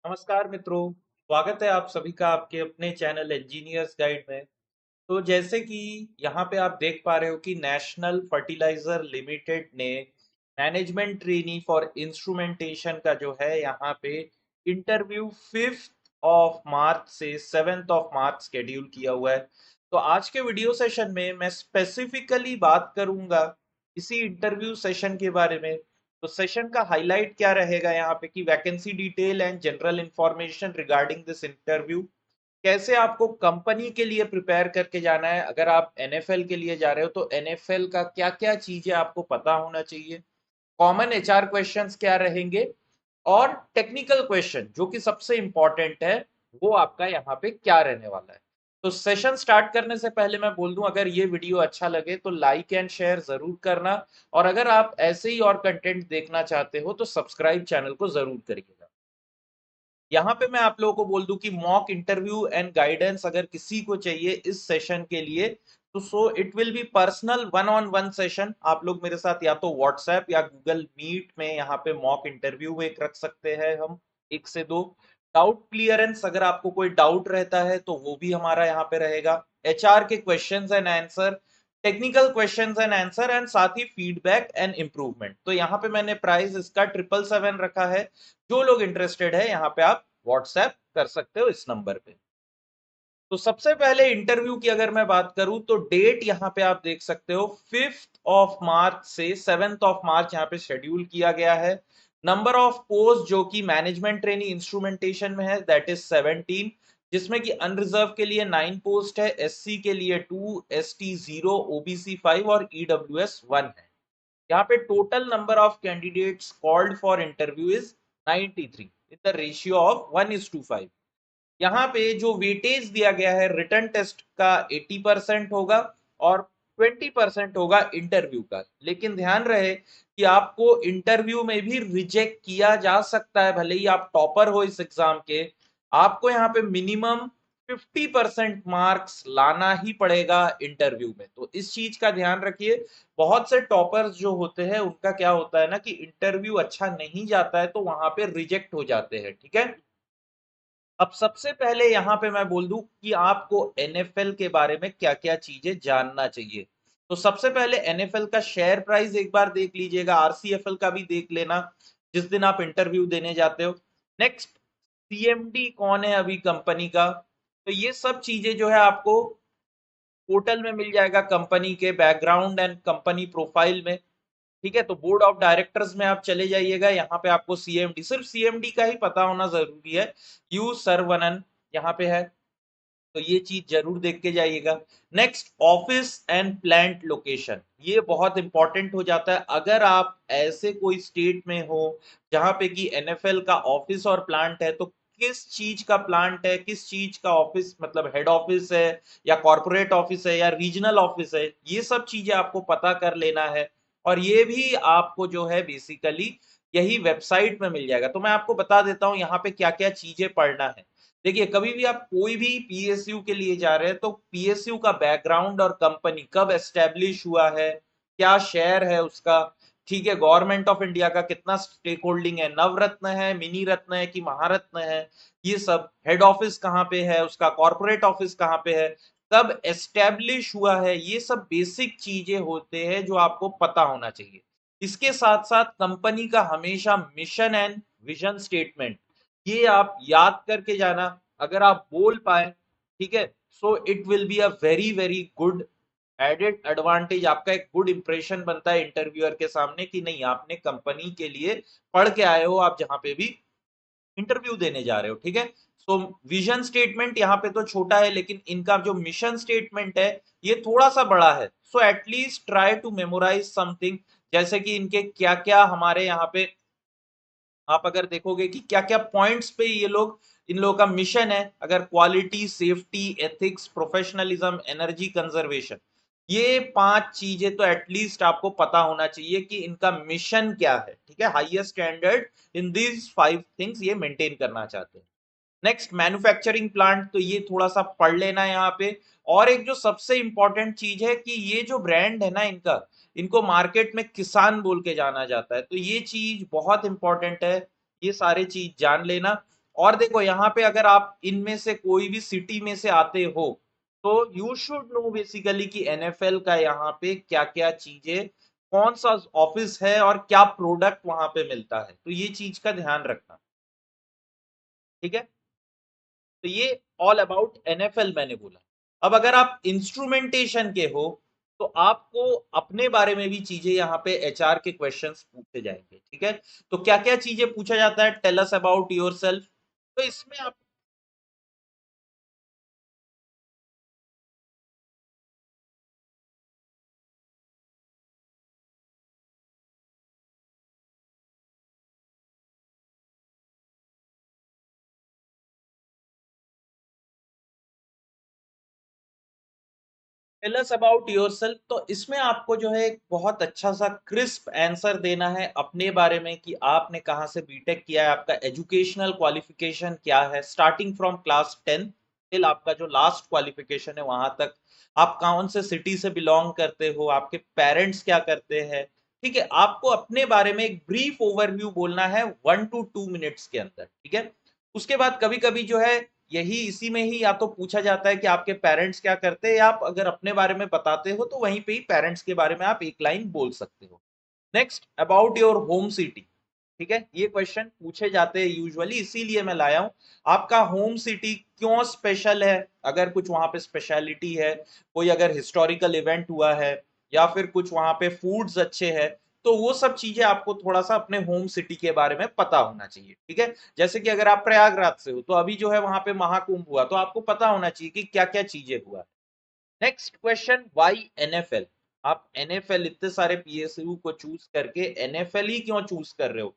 नमस्कार मित्रों। स्वागत है आप सभी का आपके अपने चैनल इंजीनियर्स गाइड में। तो जैसे कि यहाँ पे आप देख पा रहे हो कि नेशनल फर्टिलाइजर लिमिटेड ने मैनेजमेंट ट्रेनी फॉर इंस्ट्रूमेंटेशन का जो है यहाँ पे इंटरव्यू 5 मार्च से 7 मार्च शेड्यूल किया हुआ है। तो आज के वीडियो सेशन में मैं स्पेसिफिकली बात करूंगा इसी इंटरव्यू सेशन के बारे में। तो सेशन का हाईलाइट क्या रहेगा यहाँ पे कि vacancy detail and general information regarding this interview, कैसे आपको कंपनी के लिए प्रिपेयर करके जाना है। अगर आप एनएफएल के लिए जा रहे हो तो एनएफएल का क्या क्या चीजें आपको पता होना चाहिए, कॉमन एचआर क्वेश्चंस क्या रहेंगे, और टेक्निकल क्वेश्चन जो कि सबसे इंपॉर्टेंट है वो आपका यहाँ पे क्या रहने वाला है। तो सेशन स्टार्ट करने से पहले मैं बोल दूं, अगर ये वीडियो अच्छा लगे तो लाइक एंड शेयर जरूर करना, और अगर आप ऐसे ही और कंटेंट देखना चाहते हो तो सब्सक्राइब चैनल को जरूर करिएगा। यहाँ पे मैं आप लोगों को बोल दूं कि मॉक इंटरव्यू एंड गाइडेंस अगर किसी को चाहिए इस सेशन के लिए, तो सो it will be personal one on one session. आप लोग मेरे साथ या तो व्हाट्सएप या गूगल मीट में यहाँ पे मॉक इंटरव्यू एक रख सकते हैं हम, 1 से 2। डाउट क्लियरेंस, अगर आपको कोई डाउट रहता है तो वो भी हमारा यहाँ पे रहेगा। एचआर के questions and answer, technical questions and answer, and साथ ही फीडबैक एंड इम्प्रूवमेंट। तो यहाँ पे मैंने प्राइस इसका 777 रखा है। जो लोग इंटरेस्टेड है यहाँ पे आप व्हाट्सएप कर सकते हो इस नंबर पे। तो सबसे पहले इंटरव्यू की अगर मैं बात करूं तो डेट यहाँ पे आप देख सकते हो 5 मार्च से 7 मार्च यहाँ पे शेड्यूल किया गया है। नंबर ऑफ पोस्ट जो कि मैनेजमेंट ट्रेनी इंस्ट्रूमेंटेशन में है दैट इज 17, जिसमें कि अनरिजर्व के लिए 9 पोस्ट है, एससी के लिए 2, एसटी 0, ओबीसी 5 और ईडब्ल्यूएस 1 है। यहाँ पे total number of candidates called for interview is 93 in the ratio of 1:5। यहाँ पे जो वेटेज दिया गया है रिटन टेस्ट का 80% होगा और 20% होगा इंटरव्यू का। लेकिन ध्यान रहे कि आपको इंटरव्यू में भी रिजेक्ट किया जा सकता है, भले ही आप टॉपर हो इस एग्जाम के। आपको यहाँ पे मिनिमम 50% मार्क्स लाना ही पड़ेगा इंटरव्यू में, तो इस चीज का ध्यान रखिए। बहुत से टॉपर्स जो होते हैं उनका क्या होता है ना कि इंटरव्यू अच्छा नहीं जाता है तो वहां पे रिजेक्ट हो जाते हैं, ठीक है। अब सबसे पहले यहाँ पे मैं बोल दूं कि आपको एनएफएल के बारे में क्या क्या चीजें जानना चाहिए। तो सबसे पहले एनएफएल का शेयर प्राइस एक बार देख लीजिएगा, आरसीएफएल का भी देख लेना जिस दिन आप इंटरव्यू देने जाते हो। नेक्स्ट, सीएमडी कौन है अभी कंपनी का, तो ये सब चीजें जो है आपको पोर्टल में मिल जाएगा कंपनी के बैकग्राउंड एंड कंपनी प्रोफाइल में। ठीक है, तो बोर्ड ऑफ डायरेक्टर्स में आप चले जाइएगा, यहाँ पे आपको सीएमडी, सिर्फ सीएमडी का ही पता होना जरूरी है। यू सरवनन यहाँ पे है, तो ये चीज जरूर देख के जाइएगा। Next, office and plant location, ये बहुत इंपॉर्टेंट हो जाता है। अगर आप ऐसे कोई स्टेट में हो जहां पे कि एनएफएल का ऑफिस और प्लांट है, तो किस चीज का प्लांट है, किस चीज का ऑफिस, मतलब हेड ऑफिस है या कॉर्पोरेट ऑफिस है या रीजनल ऑफिस है, ये सब चीजें आपको पता कर लेना है। और ये भी आपको जो है बेसिकली यही वेबसाइट में मिल जाएगा। तो मैं आपको बता देता हूँ यहाँ पे क्या क्या चीजें पढ़ना है। देखिए, कभी भी आप कोई भी पीएसयू के लिए जा रहे हैं तो पीएसयू का बैकग्राउंड और कंपनी कब एस्टेब्लिश हुआ है, क्या शेयर है उसका, ठीक है, गवर्नमेंट ऑफ इंडिया का कितना स्टेक होल्डिंग है, नवरत्न है, मिनी रत्न है कि महारत्न है, ये सब, हेड ऑफिस कहाँ पे है उसका, कॉर्पोरेट ऑफिस कहाँ पे है, कब एस्टेब्लिश हुआ है, ये सब बेसिक चीजें होते हैं जो आपको पता होना चाहिए। इसके साथ साथ कंपनी का हमेशा मिशन एंड विजन स्टेटमेंट, ये आप याद करके जाना। अगर आप बोल पाए, ठीक है, so it will be a very very good added advantage, आपका एक गुड इंप्रेशन बनता है इंटरव्यूअर के सामने कि नहीं, आपने कंपनी के लिए पढ़ के आए हो, आप जहां पे भी इंटरव्यू देने जा रहे हो, ठीक है। सो विजन स्टेटमेंट यहाँ पे तो छोटा है, लेकिन इनका जो मिशन स्टेटमेंट है ये थोड़ा सा बड़ा है। So at least try to memorise something, जैसे कि इनके क्या क्या हमारे यहाँ पे आप अगर देखोगे कि क्या क्या पॉइंट्स पे ये लोग, इन लोगों का मिशन है, अगर quality, safety, ethics, professionalism, energy conservation, ये 5 चीजें तो एटलीस्ट आपको पता होना चाहिए कि इनका मिशन क्या है, ठीक है। Highest standard in these 5 things ये मेंटेन करना चाहते हैं। नेक्स्ट, मैन्युफैक्चरिंग प्लांट, तो ये थोड़ा सा पढ़ लेना है यहाँ पे। और एक जो सबसे इंपॉर्टेंट चीज है कि ये जो ब्रांड है ना इनका, इनको मार्केट में किसान बोल के जाना जाता है, तो ये चीज बहुत इंपॉर्टेंट है, ये सारे चीज जान लेना। और देखो यहाँ पे अगर आप इनमें से कोई भी सिटी में से आते हो तो यू शुड नो बेसिकली कि एनएफएल का यहाँ पे क्या क्या चीजें, कौन सा ऑफिस है और क्या प्रोडक्ट वहां पे मिलता है, तो ये चीज का ध्यान रखना। ठीक है, तो ये ऑल अबाउट एनएफएल मैंने बोला। अब अगर आप इंस्ट्रूमेंटेशन के हो तो आपको अपने बारे में भी चीजें यहाँ पे एचआर के क्वेश्चंस पूछे जाएंगे। ठीक है, तो क्या क्या चीजें पूछा जाता है, टेल अस अबाउट योरसेल्फ। तो इसमें आप टेल अस अबाउट योरसेल्फ, तो इसमें आपको जो है एक बहुत अच्छा सा क्रिस्प आंसर देना है अपने बारे में कि आपने कहाँ से बीटेक किया है, आपका एजुकेशनल क्वालिफिकेशन क्या है, स्टार्टिंग फ्रॉम क्लास 10 टिल आपका जो लास्ट क्वालिफिकेशन है वहां तक, आप कौन से सिटी से बिलोंग करते हो, आपके पेरेंट्स क्या करते हैं। ठीक है, आपको अपने बारे में एक ब्रीफ ओवरव्यू बोलना है 1 to 2 मिनट्स के अंदर। ठीक है, उसके बाद कभी कभी जो है यही इसी में ही या तो पूछा जाता है कि आपके पेरेंट्स क्या करते हैं, या आप अगर अपने बारे में बताते हो तो वहीं पे ही पेरेंट्स के बारे में आप एक लाइन बोल सकते हो। Next, about your home city. ठीक है, ये क्वेश्चन पूछे जाते हैं यूजुअली, इसीलिए मैं लाया हूं। आपका होम सिटी क्यों स्पेशल है, अगर कुछ वहां पे स्पेशलिटी है, कोई अगर हिस्टोरिकल इवेंट हुआ है, या फिर कुछ वहां पे फूड्स अच्छे हैं, तो वो सब चीजें आपको थोड़ा सा अपने होम सिटी के बारे में पता होना चाहिए। ठीक है, जैसे कि अगर आप प्रयागराज से हो तो अभी जो है वहां पे महाकुंभ हुआ, तो आपको पता होना चाहिए कि क्या क्या चीजें हुआ। Next question, why NFL. आप एनएफएल इतने सारे पीएसयू को चूज करके एनएफएल ही क्यों चूज कर रहे हो,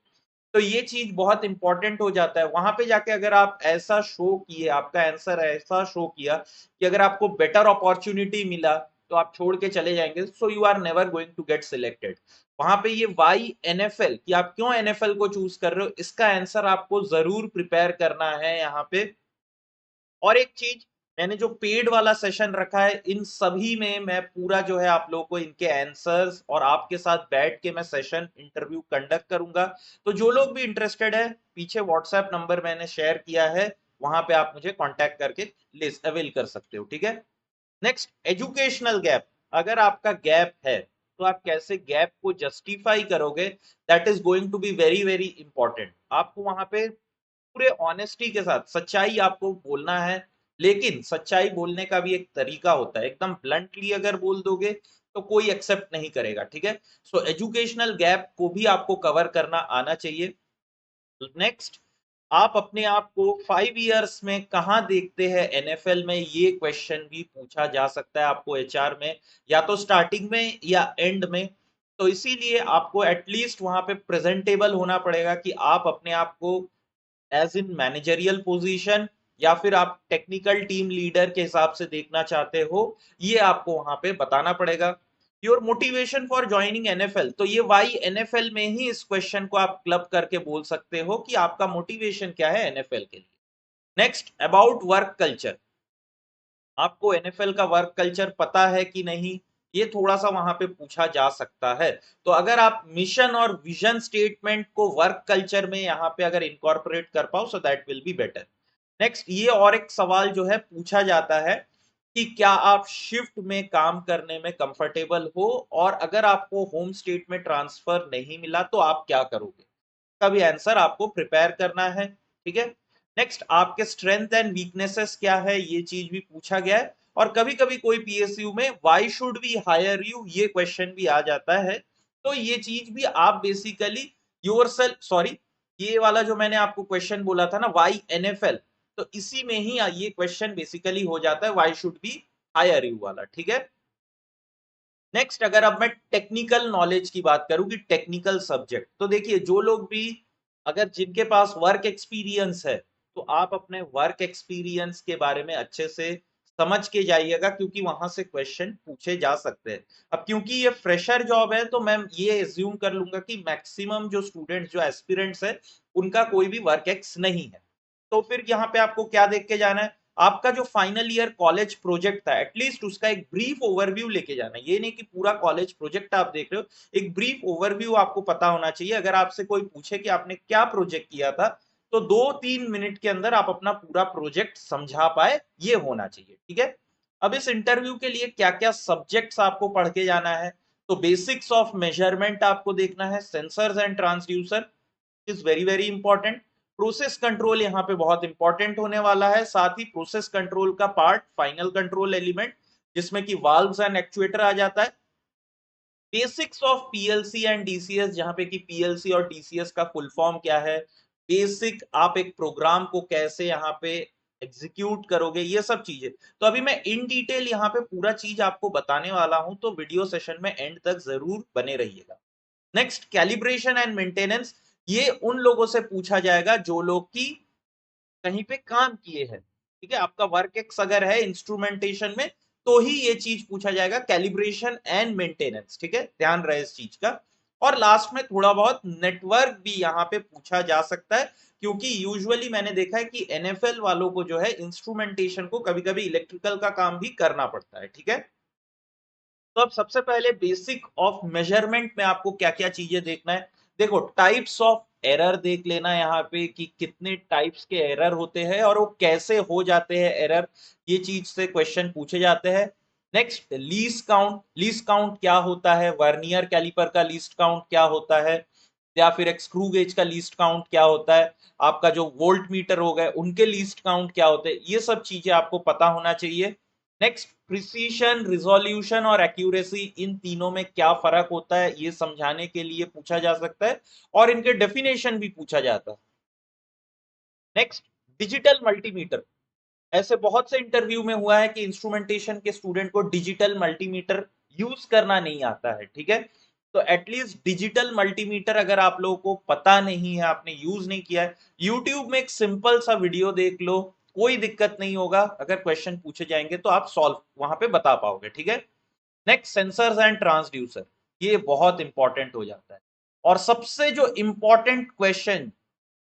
तो ये चीज बहुत इंपॉर्टेंट हो जाता है। वहां पे जाके अगर आप ऐसा शो किए, आपका आंसर ऐसा शो किया कि अगर आपको बेटर अपॉर्चुनिटी मिला तो आप छोड़ के चले जाएंगे, so you are never going to get selected. वहां पे ये वाई एनएफएल कि आप क्यों एनएफएल को चूज कर रहे हो, इसका आंसर आपको जरूर प्रिपेयर करना है यहाँ पे। और एक चीज, मैंने जो पेड वाला सेशन रखा है इन सभी में मैं पूरा जो है आप लोगों को इनके आंसर्स और आपके साथ बैठ के मैं सेशन इंटरव्यू कंडक्ट करूंगा। तो जो लोग भी इंटरेस्टेड है, पीछे व्हाट्सएप नंबर मैंने शेयर किया है, वहां पे आप मुझे कांटेक्ट करके लिस्ट अवेल कर सकते हो। ठीक है, नेक्स्ट, एजुकेशनल गैप। अगर आपका गैप है तो आप कैसे गैप को जस्टिफाई करोगे, that is going to be very very important. आपको वहां पे पूरे ऑनेस्टी के साथ सच्चाई आपको बोलना है, लेकिन सच्चाई बोलने का भी एक तरीका होता है, एकदम ब्लंटली अगर बोल दोगे तो कोई एक्सेप्ट नहीं करेगा। ठीक है, सो एजुकेशनल गैप को भी आपको कवर करना आना चाहिए। नेक्स्ट, आप अपने आप को 5 इयर्स में कहां देखते हैं एनएफएल में, ये क्वेश्चन भी पूछा जा सकता है आपको एचआर में, या तो स्टार्टिंग में या एंड में। तो इसीलिए आपको एटलीस्ट वहां पे प्रेजेंटेबल होना पड़ेगा कि आप अपने आप को एज इन मैनेजरियल पोजीशन या फिर आप टेक्निकल टीम लीडर के हिसाब से देखना चाहते हो, ये आपको वहां पे बताना पड़ेगा। Your motivation for joining NFL, तो ये वाई एनएफएल में ही इस क्वेश्चन को आप क्लब करके बोल सकते हो कि आपका मोटिवेशन क्या है एनएफएल के लिए। Next, about work culture. आपको एनएफएल का वर्क कल्चर पता है कि नहीं, ये थोड़ा सा वहां पे पूछा जा सकता है। तो अगर आप मिशन और विजन स्टेटमेंट को वर्क कल्चर में यहाँ पे अगर इनकॉर्पोरेट कर पाओ, so that will be better. Next, ये और एक सवाल जो है पूछा जाता है कि क्या आप शिफ्ट में काम करने में कंफर्टेबल हो, और अगर आपको होम स्टेट में ट्रांसफर नहीं मिला तो आप क्या करोगे, का भी आंसर आपको प्रिपेयर करना है। ठीक है, नेक्स्ट, आपके स्ट्रेंथ एंड वीकनेसेस क्या है, ये चीज भी पूछा गया है। और कभी कभी कोई पीएसयू में why should we hire you, ये क्वेश्चन भी आ जाता है। तो ये चीज भी आप बेसिकली योरसेल्फ, सॉरी, ये वाला जो मैंने आपको क्वेश्चन बोला था ना वाई एनएफएल, तो इसी में ही ये क्वेश्चन बेसिकली हो जाता है, why should be hire you वाला। ठीक है, नेक्स्ट, अगर अब मैं टेक्निकल नॉलेज की बात करूं कि टेक्निकल सब्जेक्ट, तो देखिए जो लोग भी अगर जिनके पास वर्क एक्सपीरियंस है तो आप अपने वर्क एक्सपीरियंस के बारे में अच्छे से समझ के जाइएगा, क्योंकि वहां से क्वेश्चन पूछे जा सकते हैं। अब क्योंकि ये फ्रेशर जॉब है तो मैं ये एज्यूम कर लूंगा कि मैक्सिमम जो स्टूडेंट्स जो एस्पिरेंट्स है उनका कोई भी वर्क एक्स नहीं है। तो फिर यहाँ पे आपको क्या देख के जाना है, आपका जो फाइनल ईयर कॉलेज प्रोजेक्ट था एटलीस्ट उसका एक ब्रीफ ओवरव्यू लेके जाना है। ये नहीं कि पूरा कॉलेज प्रोजेक्ट आप देख रहे हो, एक ब्रीफ ओवरव्यू आपको पता होना चाहिए। अगर आपसे कोई पूछे कि आपने क्या प्रोजेक्ट किया था, तो 2-3 मिनट के अंदर आप अपना पूरा प्रोजेक्ट समझा पाए, ये होना चाहिए। ठीक है, अब इस इंटरव्यू के लिए क्या क्या सब्जेक्ट्स आपको पढ़ के जाना है, तो बेसिक्स ऑफ मेजरमेंट आपको देखना है, sensors and transducer is very very important, process control यहाँ पे बहुत इंपॉर्टेंट होने वाला है, साथ ही प्रोसेस कंट्रोल का पार्ट फाइनल कंट्रोल एलिमेंट जिसमें कि वाल्व्स एंड एक्चुएटर आ जाता है, basics of PLC and DCS जहां पे कि पीएलसी और डीसीएस का फुल फॉर्म क्या है, बेसिक आप एक प्रोग्राम को कैसे यहाँ पे एग्जीक्यूट करोगे, ये सब चीजें। तो अभी मैं इन डिटेल यहाँ पे पूरा चीज आपको बताने वाला हूं, तो वीडियो सेशन में एंड तक जरूर बने रहिएगा। नेक्स्ट, कैलिब्रेशन एंड मेंटेनेंस, ये उन लोगों से पूछा जाएगा जो लोग की कहीं पे काम किए हैं। ठीक है, आपका वर्क एक्स अगर है इंस्ट्रूमेंटेशन में तो ही ये चीज पूछा जाएगा, कैलिब्रेशन एंड मेंटेनेंस। ठीक है, ध्यान रहे इस चीज का। और लास्ट में थोड़ा बहुत नेटवर्क भी यहाँ पे पूछा जा सकता है, क्योंकि यूजुअली मैंने देखा है कि एनएफएल वालों को जो है इंस्ट्रूमेंटेशन को कभी कभी इलेक्ट्रिकल का काम भी करना पड़ता है। ठीक है, तो अब सबसे पहले बेसिक ऑफ मेजरमेंट में आपको क्या क्या चीजें देखना है। देखो, टाइप्स ऑफ एरर देख लेना यहाँ पे कि कितने टाइप्स के एरर होते हैं और वो कैसे हो जाते हैं एरर, ये चीज से क्वेश्चन पूछे जाते हैं। Next, least count, least count क्या होता है, वर्नियर कैलिपर का लीस्ट काउंट क्या होता है, या फिर एक स्क्रू गेज का लीस्ट काउंट क्या होता है, आपका जो वोल्ट मीटर हो गए उनके लीस्ट काउंट क्या होते हैं, ये सब चीजें आपको पता होना चाहिए। नेक्स्ट, प्रिसीशन, रिजोल्यूशन और एक्यूरेसी, इन तीनों में क्या फर्क होता है ये समझाने के लिए पूछा जा सकता है, और इनके डेफिनेशन भी पूछा जाता है। नेक्स्ट, डिजिटल मल्टीमीटर, ऐसे बहुत से इंटरव्यू में हुआ है कि इंस्ट्रूमेंटेशन के स्टूडेंट को डिजिटल मल्टीमीटर यूज करना नहीं आता है। ठीक है, तो एटलीस्ट डिजिटल मल्टीमीटर अगर आप लोगों को पता नहीं है, आपने यूज नहीं किया है, यूट्यूब में एक सिंपल सा वीडियो देख लो, कोई दिक्कत नहीं होगा, अगर क्वेश्चन पूछे जाएंगे तो आप सॉल्व वहां पे बता पाओगे। ठीक है, नेक्स्ट, सेंसर्स एंड ट्रांसड्यूसर, ये बहुत इंपॉर्टेंट हो जाता है, और सबसे जो इंपॉर्टेंट क्वेश्चन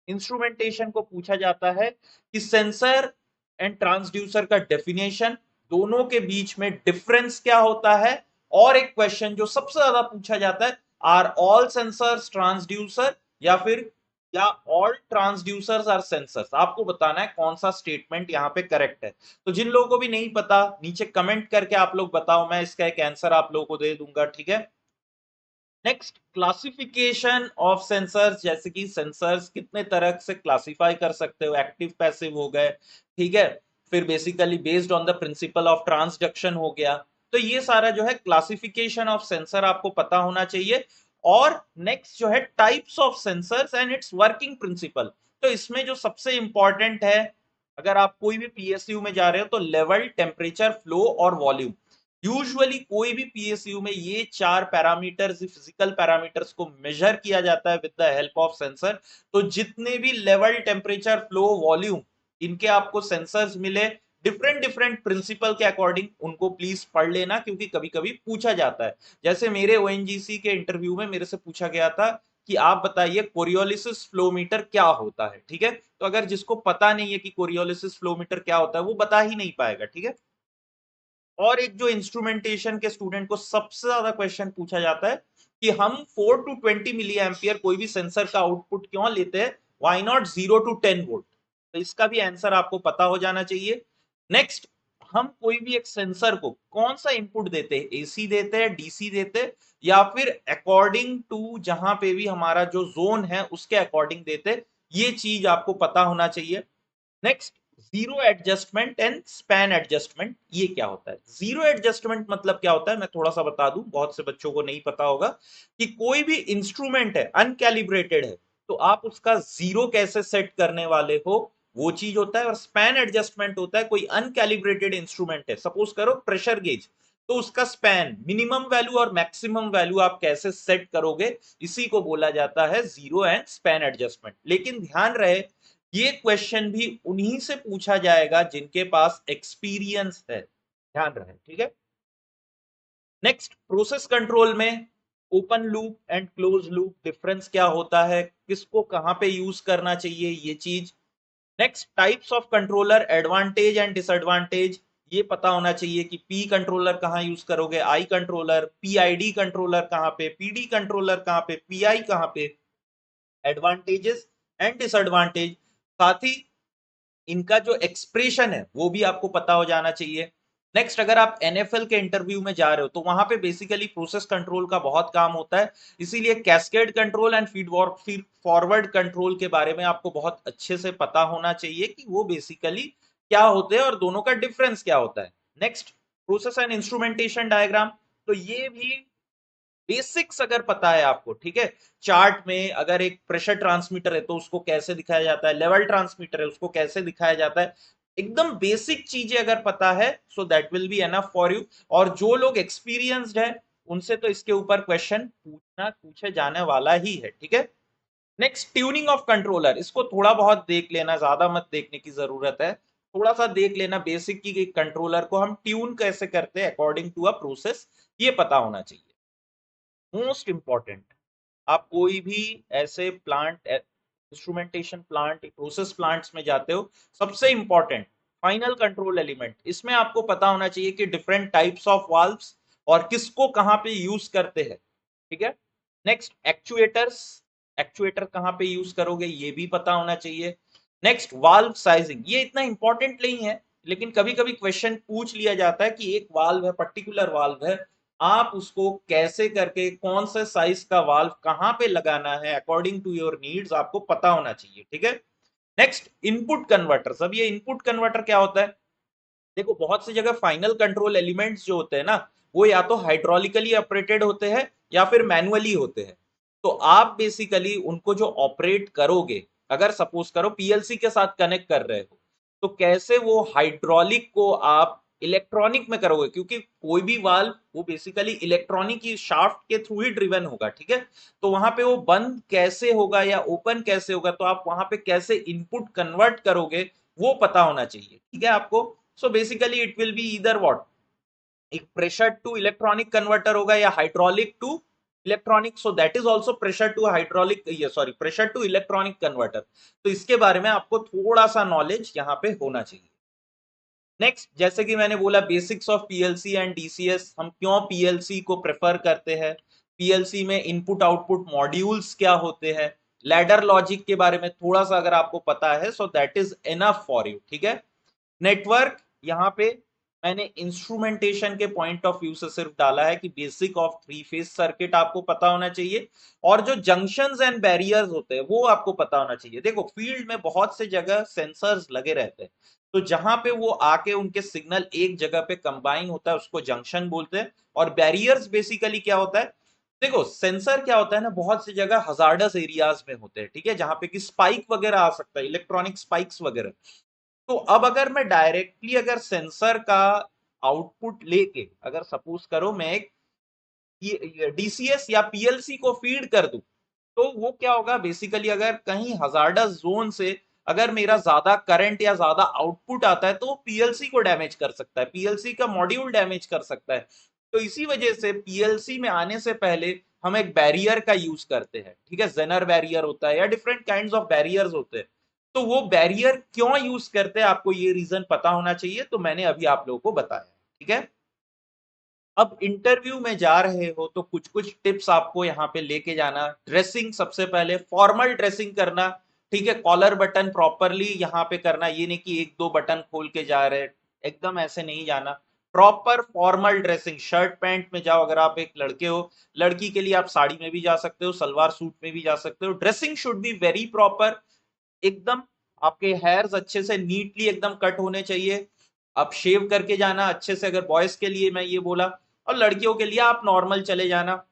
इंस्ट्रूमेंटेशन को पूछा जाता है कि सेंसर एंड ट्रांसड्यूसर का डेफिनेशन, दोनों के बीच में डिफरेंस क्या होता है, और एक क्वेश्चन जो सबसे ज्यादा पूछा जाता है, आर ऑल सेंसर्स ट्रांसड्यूसर, या फिर या ऑल ट्रांसड्यूसर्स आर सेंसर्स, आपको बताना है कौन सा स्टेटमेंट यहाँ पे करेक्ट है। तो जिन लोगों को भी नहीं पता नीचे कमेंट करके आप लोग बताओ, मैं इसका एक आंसर आप लोगों को दे दूंगा। ठीक है, नेक्स्ट, क्लासिफिकेशन ऑफ सेंसर्स, जैसे कि सेंसर्स कितने तरह से क्लासिफाई कर सकते हो, एक्टिव पैसिव हो गए। ठीक है, फिर basically based on the principle of transduction हो गया, तो ये सारा जो है क्लासिफिकेशन ऑफ सेंसर आपको पता होना चाहिए। और नेक्स्ट जो है types of sensors and it's working principle, तो इसमें जो सबसे इंपॉर्टेंट है, अगर आप कोई भी पीएसयू में जा रहे हो तो लेवल, टेम्परेचर, फ्लो और वॉल्यूम, यूजुअली कोई भी पीएसयू में ये चार पैरामीटर्स, फिजिकल पैरामीटर्स को मेजर किया जाता है with the help of sensor. तो जितने भी लेवल, टेम्परेचर, फ्लो, वॉल्यूम, इनके आपको सेंसर्स मिले डिफरेंट डिफरेंट प्रिंसिपल के अकॉर्डिंग, उनको प्लीज पढ़ लेना, क्योंकि कभी कभी पूछा जाता है। जैसे मेरे ओएनजीसी के इंटरव्यू में मेरे से पूछा गया था कि आप बताइए कोरियोलिसिस फ्लोमीटर क्या होता है। ठीक है, तो अगर जिसको पता नहीं है कि कोरियोलिसिस फ्लोमीटर क्या होता है वो बता ही नहीं पाएगा। ठीक है, और एक जो इंस्ट्रूमेंटेशन के स्टूडेंट को सबसे ज्यादा क्वेश्चन पूछा जाता है कि हम 4 टू 20 मिली एम्पियर कोई भी सेंसर का आउटपुट क्यों लेते हैं, व्हाई नॉट 0 टू 10 वोल्ट, तो इसका भी आंसर आपको पता हो जाना चाहिए। नेक्स्ट, हम कोई भी एक सेंसर को कौन सा इनपुट देते हैं, एसी देते हैं, डीसी देते हैं, या फिर अकॉर्डिंग टू जहां पे भी हमारा जो जोन है उसके अकॉर्डिंग देते हैं, ये चीज आपको पता होना चाहिए। Next, zero adjustment and span adjustment, ये क्या होता है, जीरो एडजस्टमेंट मतलब क्या होता है, मैं थोड़ा सा बता दूं, बहुत से बच्चों को नहीं पता होगा कि कोई भी इंस्ट्रूमेंट है अनकैलिब्रेटेड है तो आप उसका जीरो कैसे सेट करने वाले हो, वो चीज होता है। और स्पैन एडजस्टमेंट होता है कोई अनकैलिब्रेटेड इंस्ट्रूमेंट है, सपोज करो प्रेशर गेज, तो उसका स्पैन, मिनिमम वैल्यू और मैक्सिमम वैल्यू आप कैसे सेट करोगे, इसी को बोला जाता है जीरो एंड स्पैन एडजस्टमेंट। लेकिन ध्यान रहे, ये क्वेश्चन भी उन्हीं से पूछा जाएगा जिनके पास एक्सपीरियंस है, ध्यान रहे। ठीक है, नेक्स्ट, प्रोसेस कंट्रोल में open loop and close loop difference क्या होता है, किसको कहां पे यूज करना चाहिए, ये चीज। Next, types of controller, advantage and disadvantage, ये पता होना चाहिए कि पी कंट्रोलर कहां यूज करोगे, आई कंट्रोलर, पीआईडी कंट्रोलर कहां पे, पीडी कंट्रोलर कहां पे, पीआई कहां पे, एडवांटेजेस एंड डिसएडवांटेज, साथ ही इनका जो एक्सप्रेशन है वो भी आपको पता हो जाना चाहिए। नेक्स्ट, अगर आप एनएफएल के इंटरव्यू में जा रहे हो तो वहां पे बेसिकली प्रोसेस कंट्रोल का बहुत काम होता है, इसीलिए cascade control and feed forward control के बारे में आपको बहुत अच्छे से पता होना चाहिए कि वो बेसिकली क्या होते हैं और दोनों का डिफरेंस क्या होता है। Next, process and instrumentation diagram, तो ये भी बेसिक्स अगर पता है आपको, ठीक है। चार्ट में अगर एक प्रेशर ट्रांसमीटर है तो उसको कैसे दिखाया जाता है, लेवल ट्रांसमीटर है उसको कैसे दिखाया जाता है, एकदम बेसिक चीजें अगर पता है so that will be enough for you. और जो लोग एक्सपीरियंस्ड है उनसे तो इसके ऊपर क्वेश्चन पूछे जाने वाला ही है, ठीक है। नेक्स्ट, ट्यूनिंग ऑफ कंट्रोलर, इसको थोड़ा बहुत देख लेना, ज्यादा मत देखने की जरूरत है, थोड़ा सा देख लेना बेसिक की कंट्रोलर को हम ट्यून कैसे करते हैं अकॉर्डिंग टू अ प्रोसेस, ये पता होना चाहिए। मोस्ट इंपॉर्टेंट, आप कोई भी ऐसे plant, instrumentation plant, process plants में जाते हो, सबसे इंपॉर्टेंट फाइनल कंट्रोल एलिमेंट, इसमें आपको पता होना चाहिए कि डिफरेंट टाइप्स ऑफ वाल्व्स और किसको कहां पे यूज करते हैं, ठीक है। नेक्स्ट, एक्चुएटर्स, एक्चुएटर कहां पे यूज करोगे ये भी पता होना चाहिए। नेक्स्ट, वाल्व साइजिंग, ये इतना इंपॉर्टेंट नहीं है लेकिन कभी कभी क्वेश्चन पूछ लिया जाता है कि एक वाल्व है, पर्टिकुलर वाल्व है, आप उसको कैसे करके कौन से साइज का वाल्व कहां पे लगाना है अकॉर्डिंग टू योर नीड्स आपको पता होना चाहिए, ठीक है। नेक्स्ट, इनपुट कन्वर्टर्स, अब ये इनपुट कन्वर्टर क्या होता है, देखो बहुत सी जगह फाइनल कंट्रोल एलिमेंट्स जो होते हैं ना, वो या तो हाइड्रोलिकली ऑपरेटेड होते हैं या फिर मैनुअली होते हैं। तो आप बेसिकली उनको जो ऑपरेट करोगे, अगर सपोज करो पीएलसी के साथ कनेक्ट कर रहे हो, तो कैसे वो हाइड्रोलिक को आप इलेक्ट्रॉनिक में करोगे, क्योंकि कोई भी वाल्व वो बेसिकली इलेक्ट्रॉनिक की शाफ्ट के थ्रू ही ड्रिवन होगा, ठीक है। तो वहां पे वो बंद कैसे होगा या ओपन कैसे होगा, तो आप वहां पे कैसे इनपुट कन्वर्ट करोगे वो पता होना चाहिए, ठीक है आपको। So basically it will be either what, एक प्रेशर टू इलेक्ट्रॉनिक कन्वर्टर होगा या hydraulic to electronic, so that is also pressure to hydraulic, ये sorry pressure to electronic converter. तो इसके बारे में आपको थोड़ा सा नॉलेज यहाँ पे होना चाहिए। नेक्स्ट, जैसे कि मैंने बोला basics of PLC and DCS, हम क्यों पीएलसी को प्रेफर करते हैं, पीएलसी में इनपुट आउटपुट मॉड्यूल्स क्या होते हैं, लैडर लॉजिक के बारे में थोड़ा सा अगर आपको पता है सो that is enough for you, ठीक है। नेटवर्क, यहाँ पे मैंने इंस्ट्रूमेंटेशन के पॉइंट ऑफ व्यू से सिर्फ डाला है कि basic of three phase circuit आपको पता होना चाहिए, और जो जंक्शंस एंड बैरियर्स होते हैं वो आपको पता होना चाहिए। देखो फील्ड में बहुत से जगह सेंसर्स लगे रहते हैं, तो जहां पे वो आके उनके सिग्नल एक जगह पे कंबाइन होता है उसको जंक्शन बोलते हैं। और बैरियर्स बेसिकली क्या होता है, देखो सेंसर क्या होता है ना, बहुत सी जगह हजार्डस एरियाज में होते हैं, ठीक है, जहां पे कि स्पाइक वगैरह आ सकता है, इलेक्ट्रॉनिक स्पाइक्स वगैरह। तो अब अगर मैं डायरेक्टली अगर सेंसर का आउटपुट लेके, अगर सपोज करो मैं एक डीसीएस या पीएलसी को फीड कर दूं, तो वो क्या होगा बेसिकली, अगर कहीं हजार्डस जोन से अगर मेरा ज्यादा करंट या ज्यादा आउटपुट आता है तो पीएलसी को डैमेज कर सकता है, पीएलसी का मॉड्यूल डैमेज कर सकता है। तो इसी वजह से पीएलसी में आने से पहले हम एक बैरियर का यूज करते हैं, ठीक है, जेनर बैरियर होता है या डिफरेंट काइंड्स ऑफ बैरियर्स होते हैं। तो वो बैरियर क्यों यूज करते हैं आपको ये रीजन पता होना चाहिए, तो मैंने अभी आप लोगों को बताया, ठीक है। अब इंटरव्यू में जा रहे हो तो कुछ कुछ टिप्स आपको यहाँ पे लेके जाना। ड्रेसिंग, सबसे पहले फॉर्मल ड्रेसिंग करना, ठीक है, कॉलर बटन प्रॉपरली यहाँ पे करना, ये नहीं कि एक दो बटन खोल के जा रहे, एकदम ऐसे नहीं जाना। Proper formal dressing, shirt pant में जाओ, अगर आप एक लड़के हो, लड़की के लिए आप साड़ी में भी जा सकते हो, सलवार सूट में भी जा सकते हो। Dressing should be very proper, एकदम आपके हेयर्स अच्छे से नीटली एकदम कट होने चाहिए, आप शेव करके जाना अच्छे से, अगर बॉयज के लिए मैं ये बोला, और लड़कियों के लिए आप नॉर्मल चले जाना,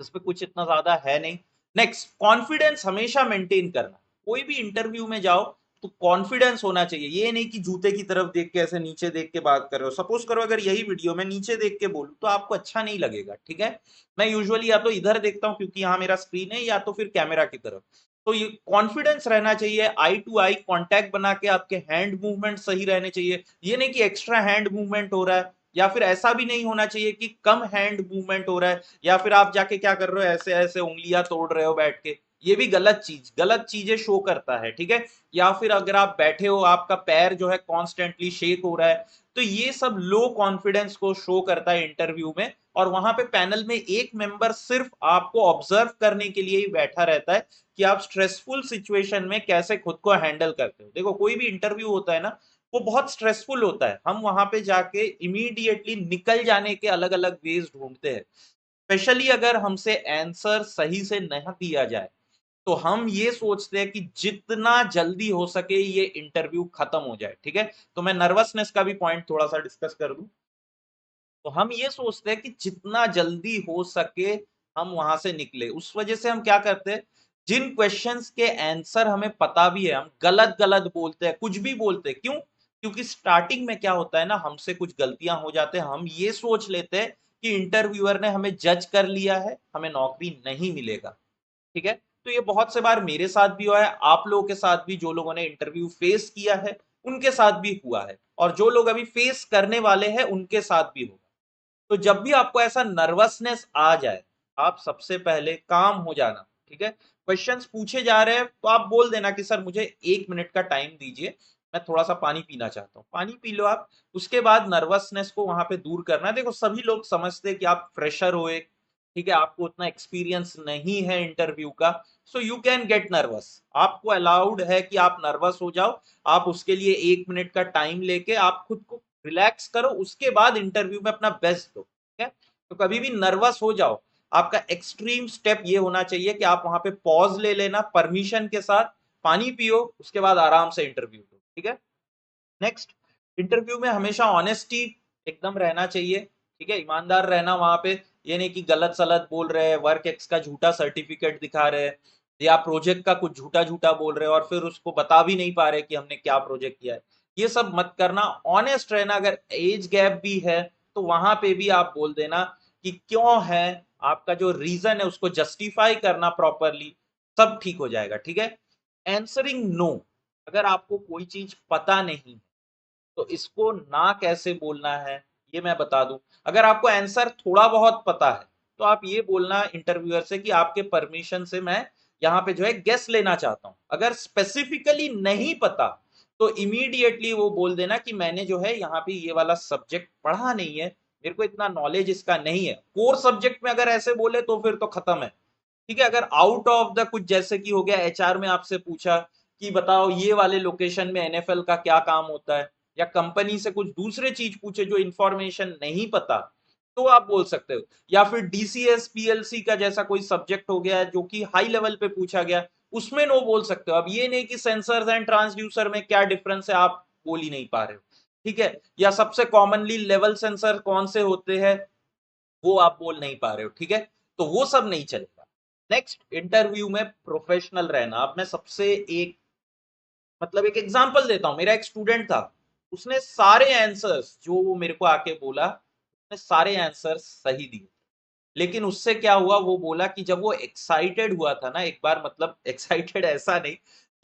इसमें कुछ इतना ज्यादा है नहीं। नेक्स्ट, कॉन्फिडेंस हमेशा मेंटेन करना, कोई भी इंटरव्यू में जाओ तो कॉन्फिडेंस होना चाहिए, ये नहीं कि जूते की तरफ देख के ऐसे नीचे देख के बात कर रहे हो। सपोज करो अगर यही वीडियो में नीचे देख के बोलूं तो आपको अच्छा नहीं लगेगा, ठीक है। मैं यूजुअली या तो इधर देखता हूं क्योंकि यहाँ मेरा स्क्रीन है, या तो फिर कैमरा की तरफ। तो ये कॉन्फिडेंस रहना चाहिए, आई टू आई कांटेक्ट बना के आपके हैंड मूवमेंट सही रहने चाहिए, ये नहीं कि एक्स्ट्रा हैंड मूवमेंट हो रहा है, या फिर ऐसा भी नहीं होना चाहिए कि कम हैंड मूवमेंट हो रहा है, या फिर आप जाके क्या कर रहे हो, ऐसे ऐसे उंगलियां तोड़ रहे हो बैठ के, ये भी गलत चीजें शो करता है, ठीक है। या फिर अगर आप बैठे हो आपका पैर जो है कॉन्स्टेंटली शेक हो रहा है, तो ये सब लो कॉन्फिडेंस को शो करता है इंटरव्यू में। और वहां पे पैनल में एक मेंबर सिर्फ आपको ऑब्जर्व करने के लिए ही बैठा रहता है कि आप स्ट्रेसफुल सिचुएशन में कैसे खुद को हैंडल करते हो। देखो कोई भी इंटरव्यू होता है ना, वो बहुत स्ट्रेसफुल होता है। हम वहां पे जाके इमीडिएटली निकल जाने के अलग अलग वेज ढूंढते हैं, स्पेशली अगर हमसे आंसर सही से नहीं दिया जाए तो हम ये सोचते हैं कि जितना जल्दी हो सके ये इंटरव्यू खत्म हो जाए। ठीक है, तो मैं नर्वसनेस का भी पॉइंट थोड़ा सा डिस्कस कर दूं। तो हम ये सोचते हैं कि जितना जल्दी हो सके हम वहां से निकले। उस वजह से हम क्या करते हैं, जिन क्वेश्चंस के आंसर हमें पता भी है हम गलत गलत बोलते हैं, कुछ भी बोलते हैं। क्यों? क्योंकि स्टार्टिंग में क्या होता है ना, हमसे कुछ गलतियां हो जाते हैं, हम ये सोच लेते हैं कि इंटरव्यूअर ने हमें जज कर लिया है, हमें नौकरी नहीं मिलेगा। ठीक है, तो ये बहुत से बार मेरे साथ भी हुआ है, आप लोगों के साथ भी, जो लोगों ने इंटरव्यू फेस किया है उनके साथ भी हुआ है, और जो लोग अभी फेस करने वाले हैं उनके साथ भी होगा। तो जब भी आपको ऐसा नर्वसनेस आ जाए, आप सबसे पहले काम हो जाना। ठीक है, क्वेश्चंस पूछे जा रहे हैं तो आप बोल देना कि सर मुझे 1 मिनट का टाइम दीजिए, मैं थोड़ा सा पानी पीना चाहता हूँ। पानी पी लो आप। उसके बाद नर्वसनेस को वहां पे दूर करना है। देखो सभी लोग समझते हैं कि आप फ्रेशर हो एक, ठीक है, आपको उतना एक्सपीरियंस नहीं है इंटरव्यू का, so you can get nervous. आपको अलाउड है कि आप नर्वस हो जाओ। आप उसके लिए 1 मिनट का टाइम लेके आप खुद को रिलैक्स करो, उसके बाद इंटरव्यू में अपना बेस्ट दो। ठीक है, तो कभी भी नर्वस हो जाओ, आपका एक्सट्रीम स्टेप ये होना चाहिए कि आप वहां पे पॉज ले लेना, परमिशन के साथ पानी पियो, उसके बाद आराम से इंटरव्यू दो। ठीक है, नेक्स्ट, इंटरव्यू में हमेशा ऑनेस्टी एकदम रहना चाहिए। ठीक है, ईमानदार रहना वहां पे। ये नहीं कि गलत सलत बोल रहे हैं, वर्क एक्स का झूठा सर्टिफिकेट दिखा रहे हैं, या प्रोजेक्ट का कुछ झूठा झूठा बोल रहे हैं और फिर उसको बता भी नहीं पा रहे कि हमने क्या प्रोजेक्ट किया है। ये सब मत करना, ऑनेस्ट रहना। अगर एज गैप भी है तो वहां पे भी आप बोल देना कि क्यों है, आपका जो रीजन है उसको जस्टिफाई करना प्रॉपरली, सब ठीक हो जाएगा। ठीक है, एंसरिंग नो, अगर आपको कोई चीज पता नहीं तो इसको ना कैसे बोलना है ये मैं बता दूं। अगर आपको आंसर थोड़ा बहुत पता है तो आप ये बोलना इंटरव्यूअर से कि आपके परमिशन से मैं यहाँ पे जो है गेस लेना चाहता हूं। अगर स्पेसिफिकली नहीं पता तो इमीडिएटली वो बोल देना कि मैंने जो है यहाँ पे ये वाला सब्जेक्ट पढ़ा नहीं है, मेरे को इतना नॉलेज इसका नहीं है। कोर सब्जेक्ट में अगर ऐसे बोले तो फिर तो खत्म है। ठीक है, अगर आउट ऑफ द कुछ, जैसे कि हो गया एचआर में आपसे पूछा कि बताओ ये वाले लोकेशन में एनएफएल का क्या काम होता है, या कंपनी से कुछ दूसरे चीज पूछे जो इंफॉर्मेशन नहीं पता, तो आप बोल सकते हो। या फिर डीसीएस पीएलसी का जैसा कोई सब्जेक्ट हो गया जो कि हाई लेवल पे पूछा गया, उसमें नो बोल सकते हो। अब ये नहीं कि सेंसर्स एंड ट्रांसड्यूसर में क्या डिफरेंस है आप बोल ही नहीं पा रहे हो। ठीक है, या सबसे कॉमनली लेवल सेंसर कौन से होते हैं वो आप बोल नहीं पा रहे हो। ठीक है, तो वो सब नहीं चलेगा। नेक्स्ट, इंटरव्यू में प्रोफेशनल रहना। अब मैं सबसे एक मतलब एक एग्जांपल देता हूं। मेरा एक स्टूडेंट था, उसने सारे आंसर्स जो वो मेरे को आके बोला, उसने सारे आंसर्स सही दिए। लेकिन उससे क्या हुआ, वो बोला कि जब वो एक्साइटेड हुआ था ना एक बार, मतलब एक्साइटेड ऐसा नहीं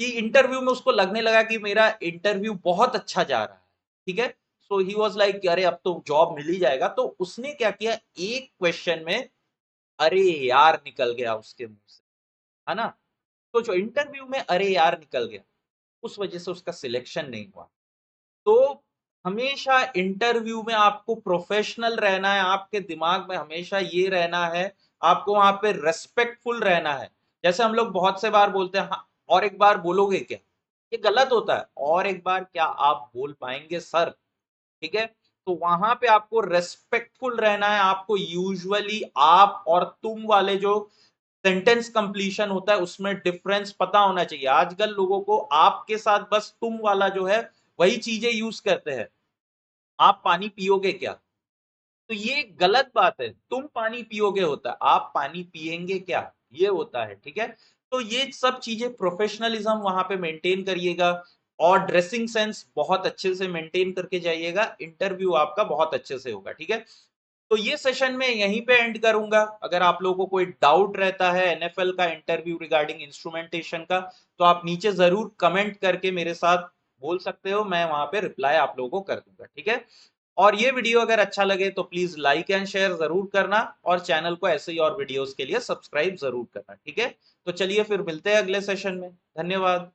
कि इंटरव्यू में उसको लगने लगा कि मेरा इंटरव्यू बहुत अच्छा जा रहा है। ठीक है, सो ही वाज लाइक अरे अब तो जॉब मिल ही जाएगा। तो उसने क्या किया, एक क्वेश्चन में अरे यार निकल गया उसके मुंह से, है ना। तो जो इंटरव्यू में अरे यार निकल गया, उस वजह से उसका सिलेक्शन नहीं हुआ। तो हमेशा इंटरव्यू में आपको प्रोफेशनल रहना है, आपके दिमाग में हमेशा ये रहना है, आपको वहां पे रेस्पेक्टफुल रहना है। जैसे हम लोग बहुत से बार बोलते हैं हाँ, और एक बार बोलोगे क्या, ये गलत होता है। और एक बार क्या आप बोल पाएंगे सर? ठीक है, तो वहां पे आपको रेस्पेक्टफुल रहना है। आपको यूजुअली आप और तुम वाले जो सेंटेंस कंप्लीशन होता है उसमें डिफरेंस पता होना चाहिए। आजकल लोगों को आपके साथ बस तुम वाला जो है वही चीजें यूज करते हैं। आप पानी पियोगे क्या, तो ये गलत बात है। तुम पानी पियोगे होता है, आप पानी पिएंगे क्या, ये होता है। ठीक है, तो ये सब चीजें प्रोफेशनलिज्म वहां पे मेंटेन करिएगा, और ड्रेसिंग सेंस बहुत अच्छे से मेंटेन करके जाइएगा, इंटरव्यू आपका बहुत अच्छे से होगा। ठीक है, तो ये सेशन में यहीं पे एंड करूंगा। अगर आप लोगों को कोई डाउट रहता है एनएफएल का इंटरव्यू रिगार्डिंग इंस्ट्रूमेंटेशन का, तो आप नीचे जरूर कमेंट करके मेरे साथ बोल सकते हो, मैं वहां पे रिप्लाई आप लोगों को कर दूंगा। ठीक है, और ये वीडियो अगर अच्छा लगे तो प्लीज लाइक एंड शेयर जरूर करना, और चैनल को ऐसे ही और वीडियोस के लिए सब्सक्राइब जरूर करना। ठीक है, तो चलिए फिर मिलते हैं अगले सेशन में। धन्यवाद।